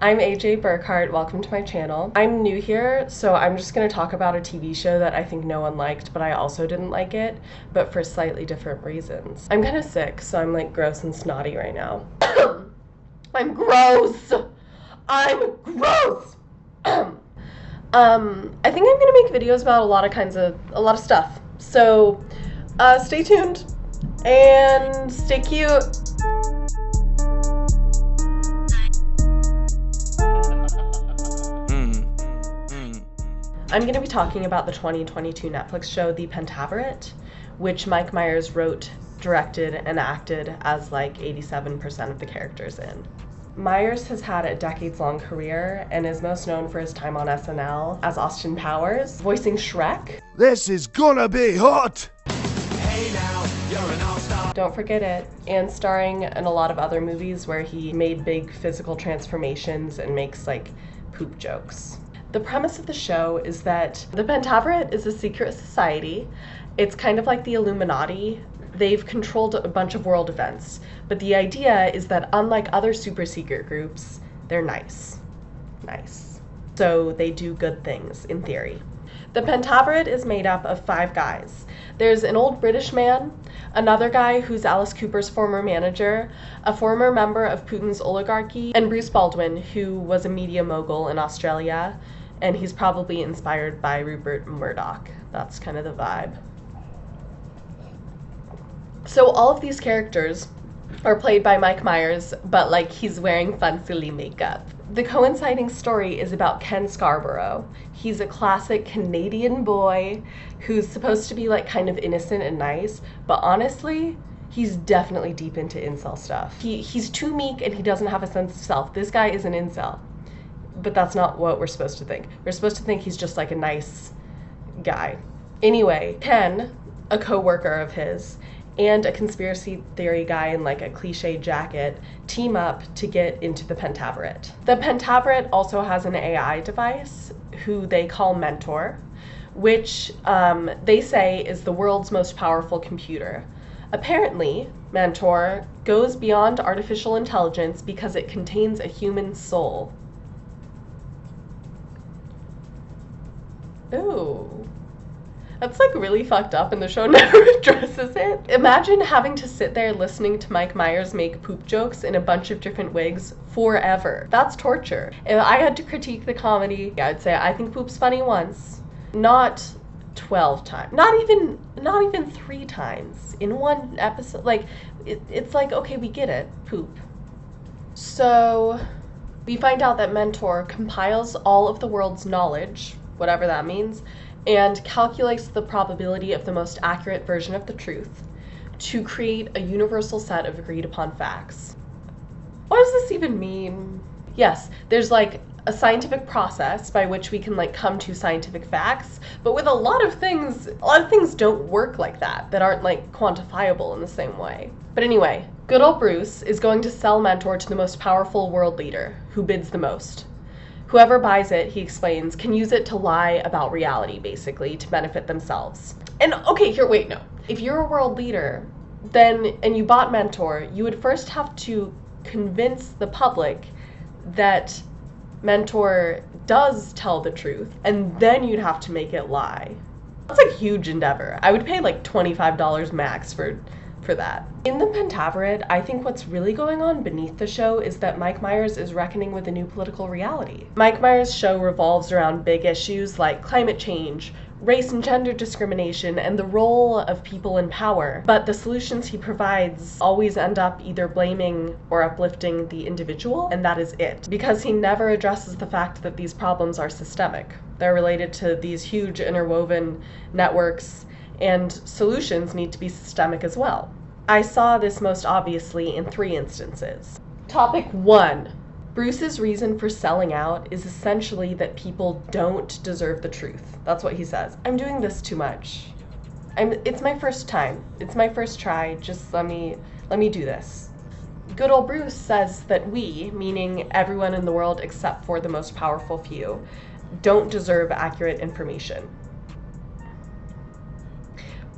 I'm AJ Burkhart, welcome to my channel. I'm new here, so I'm just gonna talk about a TV show that I think no one liked, but I also didn't like it, but for slightly different reasons. I'm kinda sick, so I'm like gross and snotty right now. I'm gross! I'm gross! I think I'm gonna make videos about a lot of stuff. So, stay tuned and stay cute. I'm going to be talking about the 2022 Netflix show, The Pentavarate, which Mike Meyers wrote, directed, and acted as like 87% of the characters in. Meyers has had a decades-long career and is most known for his time on SNL as Austin Powers, voicing Shrek. This is gonna be hot! Hey now, you're an all-star. Don't forget it, and starring in a lot of other movies where he made big physical transformations and makes like poop jokes. The premise of the show is that the Pentavarate is a secret society. It's kind of like the Illuminati. They've controlled a bunch of world events, but the idea is that unlike other super secret groups, they're nice. So they do good things, in theory. The Pentavarate is made up of 5 guys. There's an old British man, another guy who's Alice Cooper's former manager, a former member of Putin's oligarchy, and Bruce Baldwin, who was a media mogul in Australia, and he's probably inspired by Rupert Murdoch. That's kind of the vibe. So all of these characters are played by Mike Meyers, but like he's wearing fancy makeup. The coinciding story is about Ken Scarborough. He's a classic Canadian boy who's supposed to be like kind of innocent and nice, but honestly, he's definitely deep into incel stuff. He's too meek and he doesn't have a sense of self. This guy is an incel, but that's not what we're supposed to think. We're supposed to think he's just like a nice guy. Anyway, Ken, a co-worker of his, and a conspiracy theory guy in like a cliche jacket team up to get into the Pentavarate. The Pentavarate also has an AI device who they call Mentor, which they say is the world's most powerful computer. Apparently, Mentor goes beyond artificial intelligence because it contains a human soul. Ooh. That's like really fucked up and the show never addresses it. Imagine having to sit there listening to Mike Meyers make poop jokes in a bunch of different wigs forever. That's torture. If I had to critique the comedy, I'd say I think poop's funny once, not 12 times, not even 3 times in one episode. Like, it's like, okay, we get it, poop. So we find out that Mentor compiles all of the world's knowledge, whatever that means, and calculates the probability of the most accurate version of the truth to create a universal set of agreed upon facts. What does this even mean? Yes, there's like a scientific process by which we can like come to scientific facts, but with a lot of things don't work like that aren't like quantifiable in the same way. But anyway, good old Bruce is going to sell Mentor to the most powerful world leader who bids the most. Whoever buys it, he explains, can use it to lie about reality, basically, to benefit themselves. And okay, here, wait, no. If you're a world leader, and you bought Mentor, you would first have to convince the public that Mentor does tell the truth, and then you'd have to make it lie. That's a huge endeavor. I would pay like $25 max for that. In the Pentavarate, I think what's really going on beneath the show is that Mike Meyers is reckoning with a new political reality. Mike Meyers' show revolves around big issues like climate change, race and gender discrimination, and the role of people in power. But the solutions he provides always end up either blaming or uplifting the individual, and that is it. Because he never addresses the fact that these problems are systemic. They're related to these huge interwoven networks, and solutions need to be systemic as well. I saw this most obviously in 3 instances. Topic 1. Bruce's reason for selling out is essentially that people don't deserve the truth. That's what he says. I'm doing this too much. It's my first time. It's my first try. Just let me do this. Good old Bruce says that we, meaning everyone in the world except for the most powerful few, don't deserve accurate information.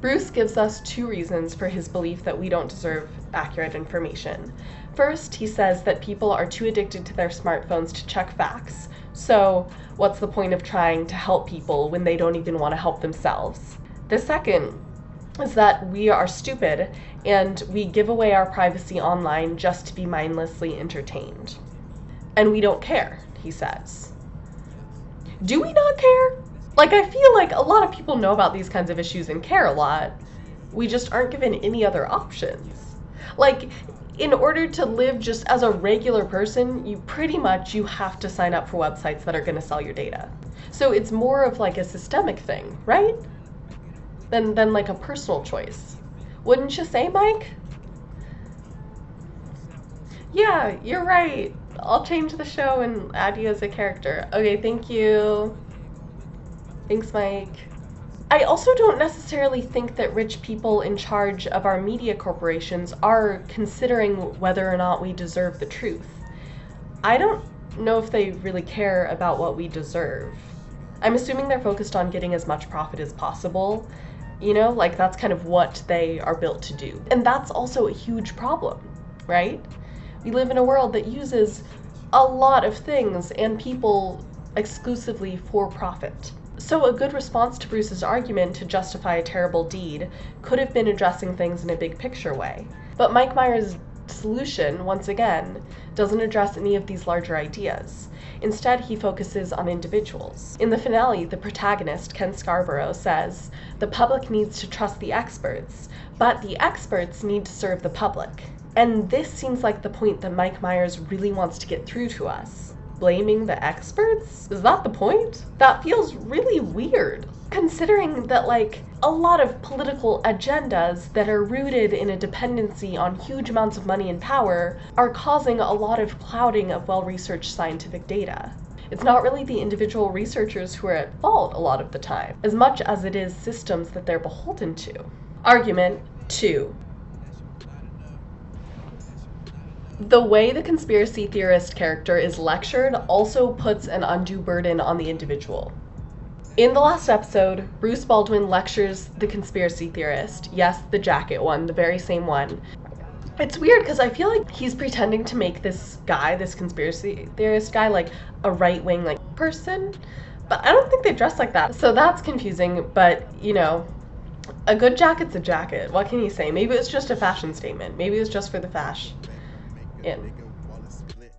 Bruce gives us 2 reasons for his belief that we don't deserve accurate information. First, he says that people are too addicted to their smartphones to check facts. So, what's the point of trying to help people when they don't even want to help themselves? The second is that we are stupid and we give away our privacy online just to be mindlessly entertained. And we don't care, he says. Do we not care? Like, I feel like a lot of people know about these kinds of issues and care a lot. We just aren't given any other options. Like, in order to live just as a regular person, you have to sign up for websites that are going to sell your data. So it's more of like a systemic thing, right? Than like a personal choice. Wouldn't you say, Mike? Yeah, you're right. I'll change the show and add you as a character. Okay, thank you. Thanks, Mike. I also don't necessarily think that rich people in charge of our media corporations are considering whether or not we deserve the truth. I don't know if they really care about what we deserve. I'm assuming they're focused on getting as much profit as possible. You know, like that's kind of what they are built to do. And that's also a huge problem, right? We live in a world that uses a lot of things and people exclusively for profit. So a good response to Bruce's argument to justify a terrible deed could have been addressing things in a big picture way. But Mike Meyers' solution, once again, doesn't address any of these larger ideas. Instead, he focuses on individuals. In the finale, the protagonist, Ken Scarborough, says, "The public needs to trust the experts, but the experts need to serve the public." And this seems like the point that Mike Meyers really wants to get through to us. Blaming the experts? Is that the point? That feels really weird, considering that like a lot of political agendas that are rooted in a dependency on huge amounts of money and power are causing a lot of clouding of well-researched scientific data. It's not really the individual researchers who are at fault a lot of the time, as much as it is systems that they're beholden to. Argument 2. The way the conspiracy theorist character is lectured also puts an undue burden on the individual. In the last episode, Bruce Baldwin lectures the conspiracy theorist. Yes, the jacket one, the very same one. It's weird because I feel like he's pretending to make this guy, this conspiracy theorist guy, like a right-wing like person, but I don't think they dress like that. So that's confusing, but you know, a good jacket's a jacket. What can you say? Maybe it's just a fashion statement. Maybe it's just for the fash.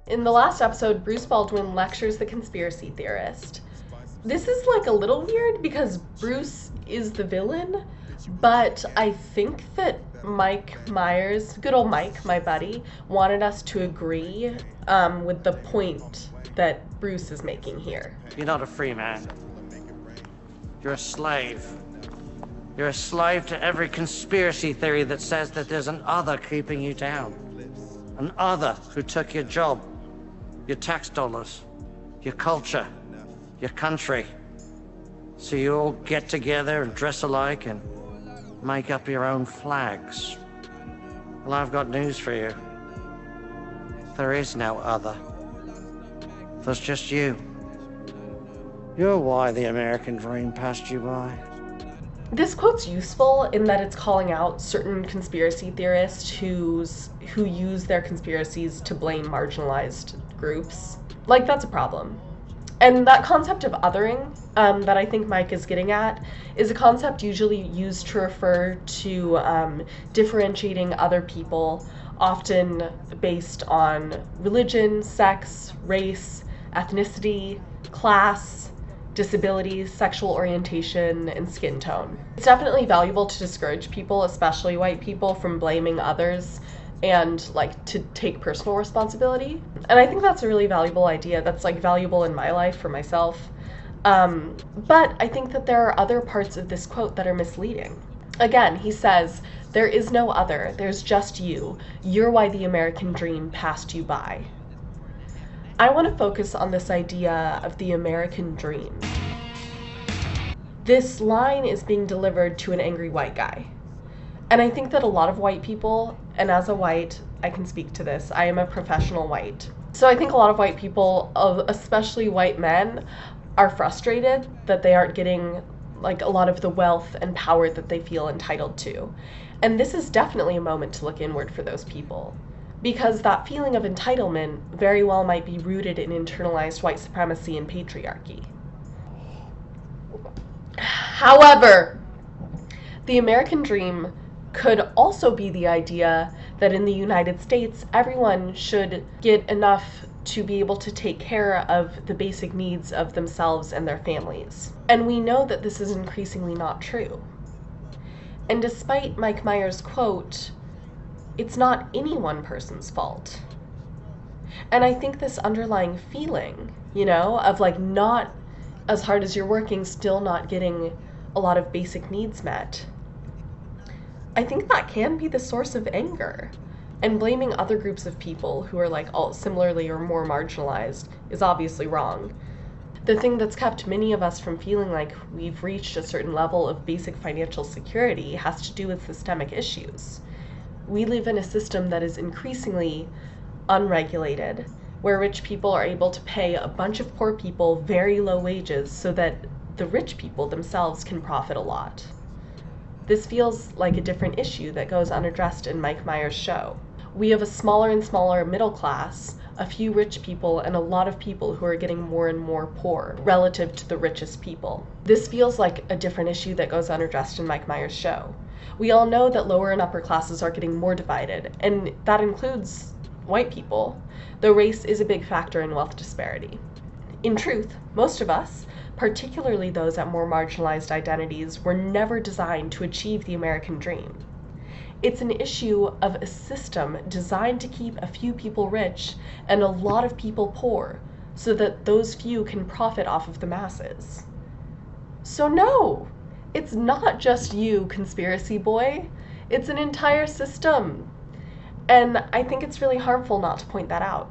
In the last episode, Bruce Baldwin lectures the conspiracy theorist. This is like a little weird because Bruce is the villain, but I think that Mike Meyers, good old Mike, my buddy, wanted us to agree with the point that Bruce is making here. You're not a free man. You're a slave. You're a slave to every conspiracy theory that says that there's an other keeping you down. An other who took your job, your tax dollars, your culture, your country. So you all get together and dress alike and make up your own flags. Well, I've got news for you. There is no other. There's just you. You're why the American dream passed you by. This quote's useful in that it's calling out certain conspiracy theorists who use their conspiracies to blame marginalized groups. Like, that's a problem. And that concept of othering that I think Mike is getting at is a concept usually used to refer to differentiating other people, often based on religion, sex, race, ethnicity, class, disabilities, sexual orientation, and skin tone. It's definitely valuable to discourage people, especially white people, from blaming others and like to take personal responsibility. And I think that's a really valuable idea that's like valuable in my life for myself. But I think that there are other parts of this quote that are misleading. Again, he says, "There is no other, there's just you. You're why the American dream passed you by." I want to focus on this idea of the American dream. This line is being delivered to an angry white guy. And I think that a lot of white people, and as a white, I can speak to this, I am a professional white. So I think a lot of white people, especially white men, are frustrated that they aren't getting like a lot of the wealth and power that they feel entitled to. And this is definitely a moment to look inward for those people. because that feeling of entitlement very well might be rooted in internalized white supremacy and patriarchy. However, the American dream could also be the idea that in the United States, everyone should get enough to be able to take care of the basic needs of themselves and their families. And we know that this is increasingly not true. And despite Mike Meyers' quote, it's not any one person's fault. And I think this underlying feeling, of like not as hard as you're working, still not getting a lot of basic needs met, I think that can be the source of anger. And blaming other groups of people who are like all similarly or more marginalized is obviously wrong. The thing that's kept many of us from feeling like we've reached a certain level of basic financial security has to do with systemic issues. We live in a system that is increasingly unregulated, where rich people are able to pay a bunch of poor people very low wages so that the rich people themselves can profit a lot. This feels like a different issue that goes unaddressed in Mike Meyers' show. We have a smaller and smaller middle class, a few rich people, and a lot of people who are getting more and more poor relative to the richest people. This feels like a different issue that goes unaddressed in Mike Meyers' show. We all know that lower and upper classes are getting more divided, and that includes white people, though race is a big factor in wealth disparity. In truth, most of us, particularly those at more marginalized identities, were never designed to achieve the American dream. It's an issue of a system designed to keep a few people rich and a lot of people poor, so that those few can profit off of the masses. So no, it's not just you, conspiracy boy. It's an entire system. And I think it's really harmful not to point that out.